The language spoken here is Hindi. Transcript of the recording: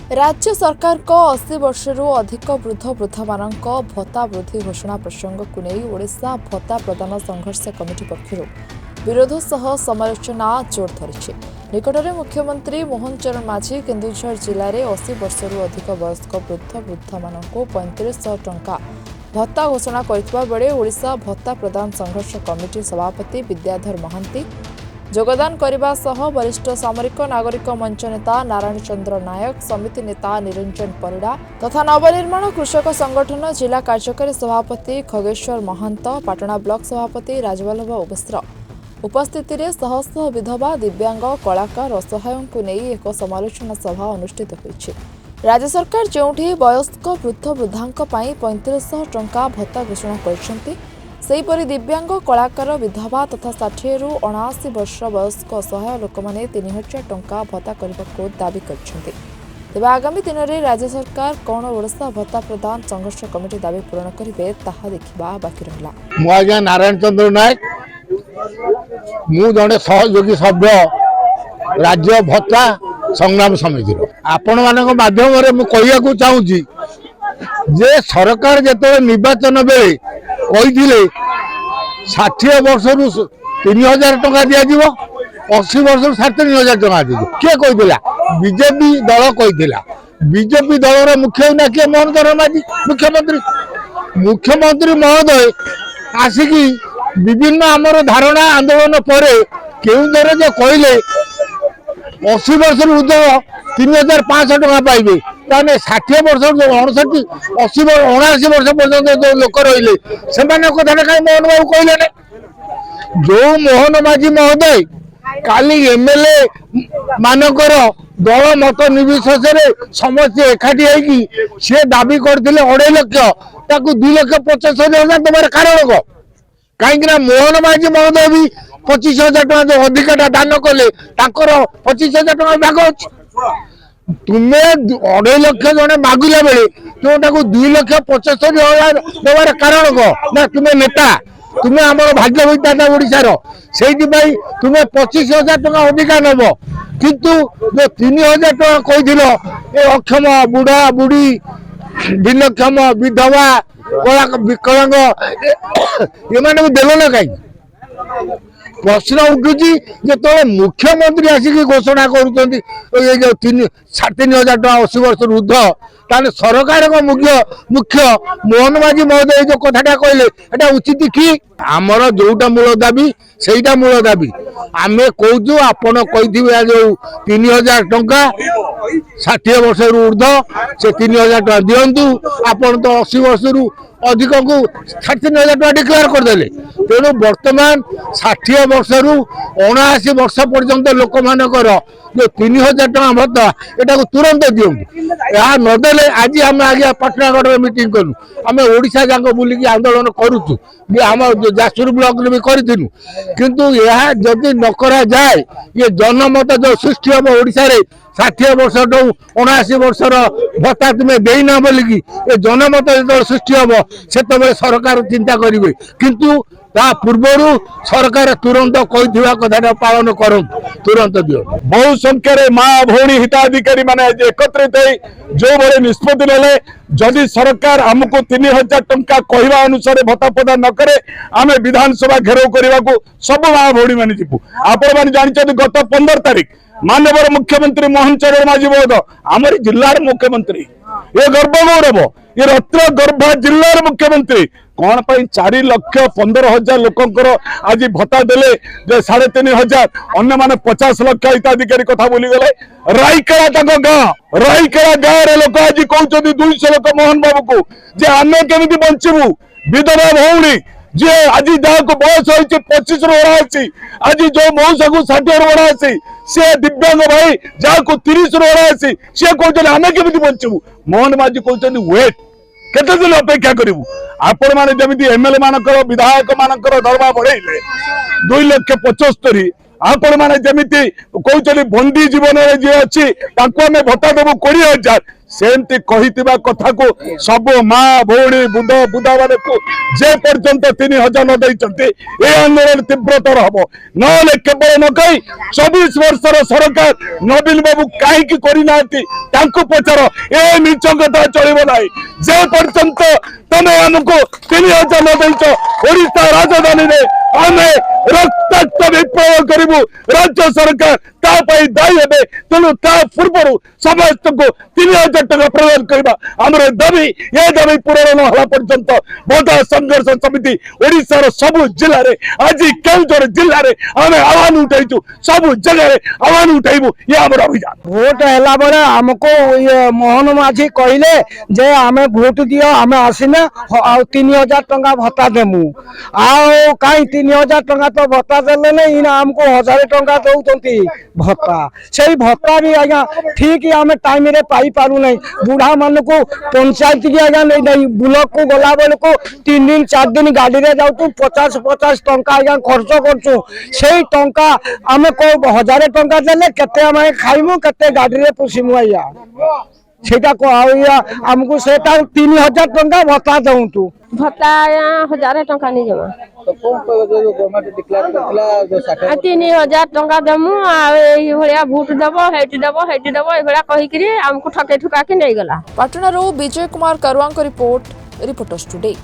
राज्य सरकार को 80 वर्षरू अधिक वृद्ध वृद्धा मानक भत्ता वृद्धि घोषणा प्रसंग को नहीं ओडिशा भत्ता प्रदान संघर्ष कमिटी पक्षर विरोध सह समालोचना जोर धरी निकटरे मुख्यमंत्री मोहन चरण माझी केन्दुझर जिले में 80 वर्षरू अधिक वयस्क वृद्ध वृद्धा मानक 3500 टंका भत्ता घोषणा करथिबा बेले ओडिशा भत्ता प्रदान संघर्ष कमिटी सभापति विद्याधर महांती जोगदान करने सह वरिष्ठ सामरिक नागरिक मंच नेता नारायण चंद्र नायक समिति नेता निरंजन परिड़ा तथा नवनिर्माण कृषक संगठन जिला कार्यकारी सभापति खगेश्वर महंत पाटना ब्लॉक सभापति राजवल्लभ मिश्र उपस्थिति रे शह शह विधवा दिव्यांग कलाकार असहायों को नहीं एक समालोचना सभा अनुष्ठित होईछि। राज्य सरकार जोठी वयस्क वृद्ध वृद्धांक 3500 टंका भत्ता घोषणा करछन्ति सेहीपरि दिव्यांग कलाकार विधवा तथा 60 रु 79 वर्ष वयस्क असहाय लोक मैंने 3000 टंका भत्ता करने दावी करछन्ति। तेबे आगामी दिन में राज्य सरकार कौन ओडिशा भत्ता प्रदान संघर्ष कमिटी दावी पूरण करेंगे ताहा देखा बाकी रहा। मु आज्ञा नारायण चंद्र नायक मु जड़े सहयोगी सभ्य राज्य भत्ता संग्राम समिति आपण मान माध्यम कहू चाहूँगी जे सरकार जो निर्वाचन बेले कही 60 वर्ष रु 3000 टंका दि 80 वर्ष रु 3500 टंका दी किए कही बीजेपी दल कही बीजेपी दल मुख्य ना किए मोहन चरण माझी मुख्यमंत्री महोदय आसिकी विभिन्न आमर धारणा आंदोलन पर केउंझर जो कहले 80 वर्ष ऊर्ध 3500 टंका पाइबे ताने 60 वर्ष 59 80 79 वर्ष पर्यंत जो लोक रहिले से कथा कहीं मोहन बाबू कहले जो मोहन माझी महोदय काली एमएलए मानकर दल मत निर्विशेष समस्त एकाठी होगी सी दाबी करते 2.5 लाख 2,75,000 दबार कारण कौन कहीं मोहन माझी महोदय भी 25,000 टका जो अधिकटा दान कले 25,000 टका भाग अच्छे तुम्हें 2.5 लाख जड़े मागिला बेले तुम 2,75,000 देवार कारण कह ना तुम्हें नेता तुम्हें आम भाग्य विधाता ओडिशार से तुम्हें 25,000 टका अधिका नब किंतु जो 3,000 टका कही अक्षम बुढ़ा बुढ़ी भिन्नक्षम विधवा विकलांग ये देल ना कहीं प्रश्न उठुची जो मुख्यमंत्री आसिक घोषणा कर 3,500 टका 80 वर्ष ऊर्ध ताने सरकार को मुख्य मोहन माझी महोदय जो कथाटा कहले उचित कि आमर जोटा मूल दाबी सेटा मूल दाबी आम कहूँ आपण कही जो 3,000 टंका 60 वर्ष ऊर्ध से 3,000 टका दिंतु आपन तो 80 वर्ष रु अधिक को 3,000 टका डिक्लेयर करदे तेणु बर्तमान 60 वर्ष रु 79 वर्ष पर्यंत लोक मानकर जो 3,000 टका भत्ता एटा तुरंत दिंतु यह नदेले आज आम आगे पटनागढ़ में मीटिंग कलु आम ओडिशा जाक बुलिकी आंदोलन करुचु आम जाजपुर ब्लॉक भी करूँ किंतु यह जदि न करा जाए ये जनमत जो सृष्टि हम ओडिशा रे 60 वर्ष 79 वर्षर भत्ता तुम्हें देना बोलिकी ये जनमत जो सृष्टि हम से सरकार चिंता करेंगे किंतु ता पूर्वर सरकार तुरंत कही कथा पालन कर तुरंत दियो बहु संख्यार माँ भौणी हिताधिकारी माने एकत्रित जो बड़े निष्पत्ति ने जदि सरकार आमको 3,000 टंका कहवा अनुसार भत्ता प्रदान न करे आम विधानसभा घेराव करने को सब माँ भौणी मैंने जीवु आपण मैंने जानते गत 15 तारीख माननीय मुख्यमंत्री मोहन चरण माझी महोदय आमरी जिलार मुख्यमंत्री ये गर्व गौरव ये रत्न गर्भा जिलार मुख्यमंत्री कौन 4,15,000 लोकंकर आज भत्ता देले जे 3,500 अन्य माने 50 लाख हिताधिकारी कथा बोली गले रायकेला रायकेला गाँव रे लोक आज कहते 200 लोक मोहन बाबू को जे आमे केमिति बंचबू विधवा भौणी जे आज जहाँ बयस हो 25 रु 79 आज जो मौसा को 60 रु 79 सी दिव्यांग भाई जहाँ को 30 रु 79 सी कहते आमे केमिति बंचबू मोहन माझी कहते वेट केते दिन अपेक्षा करू आपण माने जमिति एमएलए मानकर विधायक मानकर दरमा बढ़ाइले 2,75,000 आपण माने जमिति कहते बंदी जीवन जे अच्छी तांको आमे भत्ता देबु 20,000 सेमती कहितिबा कथा को सब माँ भौणी बुध बुधा मान को जे पर्यंत 3000 न देइचंती ए आंदोलन तीव्रतर हम नले केवल न कही 24 वर्षर सरकार नवीन बाबू कहीं करना पचार ए नीच कथा चलो ना जे पर्यंत तमे आमको 3000 न देच ओडिशा राजधानी में आम रक्ताक्त विप्लव करूँ राज्य सरकार दायी हे तेणु पूर्व समस्त को 3000 टका प्रदान करवा आम दाबी ये दाबी पूरण न पर्यंत भोटा संघर्ष समिति ओडिशार सबु जिले में आज केउझर जिले में आम आह्वान उठाई सब जगह आह्वान उठाइबू ये आम अभियान भोट है बेले आमको ये मोहन माझी कहले जे आमे भोट दियो आमे आसीना 3000 टका भत्ता देमु आउ कहीं 3000 टका तो भत्ता देले नहीं इना आमको 1000 टका दउतंती भत्ता से भत्ता भी आज्ञा ठीक आम टाइम रे पाई पारू नहीं बुढ़ा मान को पंचायत की आज्ञा नहीं ब्लॉक को गला बेल को 3 दिन 4 दिन गाड़ी रे जाऊ 50 टंका आज्ञा खर्च करचु से टंका आम को 1000 टंका देले केते आम खाइमु केते गाड़ी रे पुसिमु आया सेटा को आमको सेटा 3000 टंका भत्ता दउतु भत्ता 1000 टंका नहीं जमा तो कौन जो गवर्नमेंट डिक्लेयर करथिला जो 3000 टंका दमु ए भलिया भोट दबो हेटी दबो ए भलिया कहि करी हमको ठके ठुका के नहीं गला। पाटनारू विजय कुमार करुआ रिपोर्ट रिपोर्टर्स टुडे।